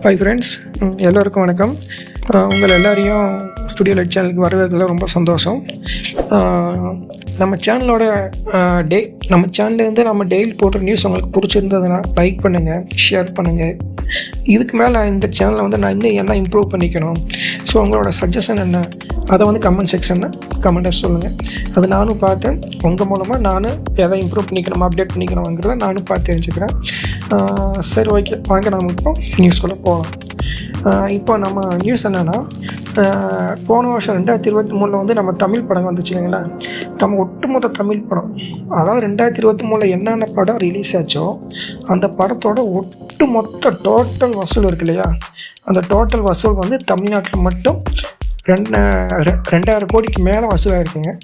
Hi friends, எல்லோருக்கும் வணக்கம். உங்கள் எல்லாரையும் ஸ்டுடியோ லைட் சேனலுக்கு வரவேற்கிறதுல ரொம்ப சந்தோஷம். நம்ம சேனலோட நம்ம சேனல்லேருந்து நம்ம டெய்லி போடுற நியூஸ் உங்களுக்கு பிடிச்சிருந்ததுன்னா லைக் பண்ணுங்கள், ஷேர் பண்ணுங்கள். இதுக்கு மேலே இந்த சேனலை நான் இன்னும் என்ன இம்ப்ரூவ் பண்ணிக்கணும், ஸோ உங்களோட சஜஷன் என்ன, அதை கமெண்ட் செக்ஷனில் கமெண்ட்டாக சொல்லுங்கள். அது நானும் பார்த்து உங்கள் மூலமாக நானும் எதை இம்ப்ரூவ் பண்ணிக்கணுமா, அப்டேட் பண்ணிக்கணுங்கிறத நானும் பார்த்து தெரிஞ்சுக்கிறேன். சரி, ஓகே, வாங்க நம்ம இப்போ நியூஸ்குள்ளே போகலாம். இப்போ நம்ம நியூஸ் என்னென்னா, போன வருஷம் 2023 நம்ம தமிழ் படம் வந்துச்சு இல்லைங்களா. ஒட்டுமொத்த தமிழ் படம், அதாவது 2023 என்னென்ன படம் ரிலீஸ் ஆச்சோ அந்த படத்தோட ஒட்டுமொத்த டோட்டல் வசூல் இருக்கு இல்லையா, அந்த டோட்டல் வசூல் தமிழ்நாட்டில் மட்டும் 2000 கோடிக்கு மேலே வசூலாகிருக்குங்க.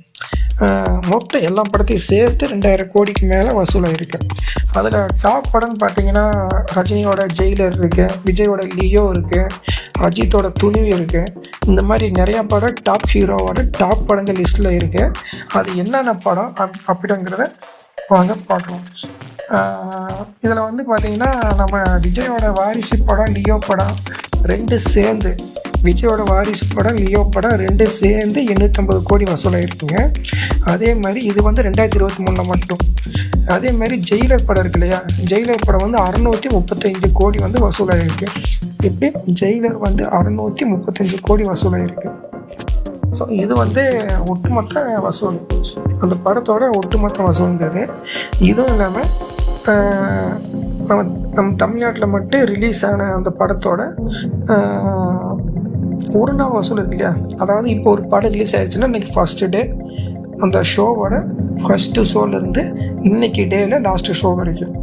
மொத்தம் எல்லா படத்தையும் சேர்த்து 2000 கோடிக்கு மேலே வசூலாகிருக்கு. அதில் டாப் படம்னு பார்த்தீங்கன்னா ரஜினியோட ஜெயிலர் இருக்குது, விஜயோட லியோ இருக்குது, அஜித்தோட துணிவு இருக்குது. இந்த மாதிரி நிறையா படம் டாப் ஹீரோவோட டாப் படங்கள் லிஸ்ட்டில் இருக்குது. அது என்னென்ன படம் அப்படிங்கிறத வாங்க பார்க்கலாம். இதில் பார்த்தீங்கன்னா நம்ம விஜயோட வாரிசு படம், லியோ படம் ரெண்டு சேர்ந்து, விஜயோட வாரிசு படம், லியோ படம் ரெண்டு சேர்ந்து 850 கோடி வசூலாகிருக்குங்க. அதே மாதிரி இது 2023 மட்டும். அதே மாதிரி ஜெயிலர் படம் இருக்கு இல்லையா, ஜெயிலர் படம் 635 கோடி வசூலாகிருக்கு. இப்படி ஜெயிலர் 635 கோடி வசூலாகிருக்கு. ஸோ இது ஒட்டுமொத்த வசூல், அந்த படத்தோட ஒட்டுமொத்த வசூலுங்கிறது. இதுவும் இல்லாமல் நம்ம தமிழ்நாட்டில் மட்டும் ரிலீஸ் ஆன அந்த படத்தோட ஒரு நாள் வசூல் இருக்கு இல்லையா. அதாவது இப்போ ஒரு படம் ரிலீஸ் ஆகிடுச்சுன்னா இன்றைக்கி ஃபஸ்ட்டு டே, அந்த ஷோவோட ஃபஸ்ட்டு ஷோலேருந்து இன்றைக்கி டேயில் லாஸ்ட்டு ஷோ வரைக்கும்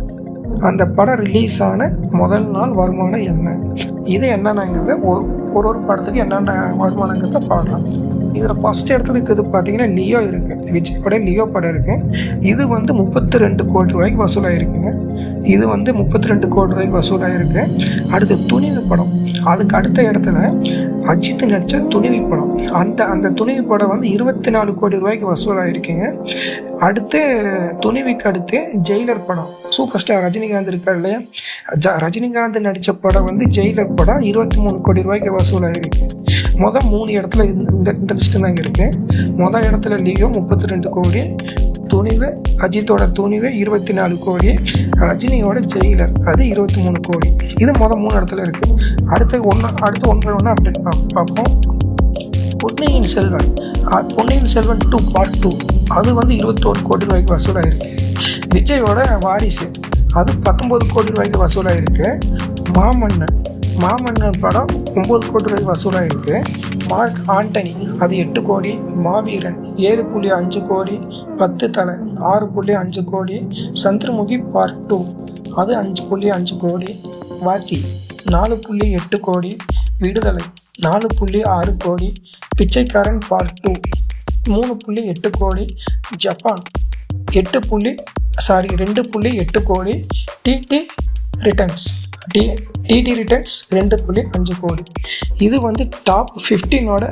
அந்த படம் ரிலீஸ் ஆன முதல் நாள் வருமானம் என்ன, இது என்னென்னங்கிறத ஒரு படத்துக்கு என்னென்ன வருமானங்கிறத பார்க்கலாம். இதில் ஃபஸ்ட் இடத்துல இருக்கிறது பார்த்தீங்கன்னா லியோ இருக்குது, விஜயோட லியோ படம் இருக்குது. இது 32 கோடி ரூபாய்க்கு வசூலாகிருக்குங்க. இது 32 கோடி ரூபாய்க்கு வசூலாகிருக்கு. அடுத்து துணிவு படம், அதுக்கு அடுத்த இடத்துல அஜித் நடித்த துணிவு படம், அந்த துணிவு படம் 24 கோடி ரூபாய்க்கு வசூலாகிருக்குங்க. அடுத்து துணிவுக்கு அடுத்து ஜெயிலர் படம், சூப்பர் ஸ்டார் ரஜினிகாந்த் இருக்கார் இல்லையா, ரஜினிகாந்த் நடித்த படம் ஜெயிலர் படம் 23 கோடி ரூபாய்க்கு வசூலாகிருக்கு. மொதல் 3 இடத்துல இந்த லிஸ்ட்டு தாங்க இருக்குது. மொதல் இடத்துல லியோ 32 கோடி, துணிவு அஜித்தோட துணிவு 24 கோடி, ரஜினியோட ஜெயிலர் அது 23 கோடி. இது மொதல் 3 இடத்துல இருக்குது. அடுத்து ஒன்று அப்டேட் பார்ப்போம். பொன்னியின் செல்வன் 2 Part 2 அது 21 கோடி ரூபாய்க்கு வசூலாகிருக்கு. விஜயோட வாரிசு அது 19 கோடி ரூபாய்க்கு வசூலாகிருக்கு. மாமன்னன் படம் 9 கோடி ரூபாய்க்கு வசூலாகிருக்கு. மார்க் ஆண்டனி அது 8 கோடி, மாவீரன் 7.5 கோடி, 10 தலை 6.5 கோடி, சந்திரமுகி Part 2 அது 5.5 கோடி, வாத்தி 4.8 கோடி, விடுதலை 4.6 கோடி, பிச்சைக்காரன் Part 2 3.8 கோடி, ஜப்பான் 2.8 கோடி, டிடி ரிட்டர்ன்ஸ் 2.5 கோடி. இது டாப் 15ஓட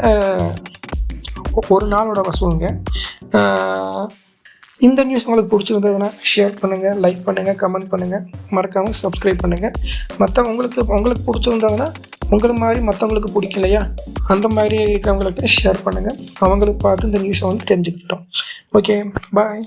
ஒரு நாளோட வசூலுங்க. இந்த நியூஸ் உங்களுக்கு பிடிச்சிருந்ததுன்னா ஷேர் பண்ணுங்கள், லைக் பண்ணுங்கள், கமெண்ட் பண்ணுங்கள், மறக்காமல் சப்ஸ்கிரைப் பண்ணுங்கள். உங்களுக்கு பிடிச்சிருந்ததுன்னா உங்களை மாதிரி மற்றவங்களுக்கு பிடிக்கலையா, அந்த மாதிரி இருக்கிறவங்களுக்கு ஷேர் பண்ணுங்கள். அவங்களுக்கு பார்த்து இந்த நியூஸை தெரிஞ்சுக்கிட்டோம். ஓகே, பாய்.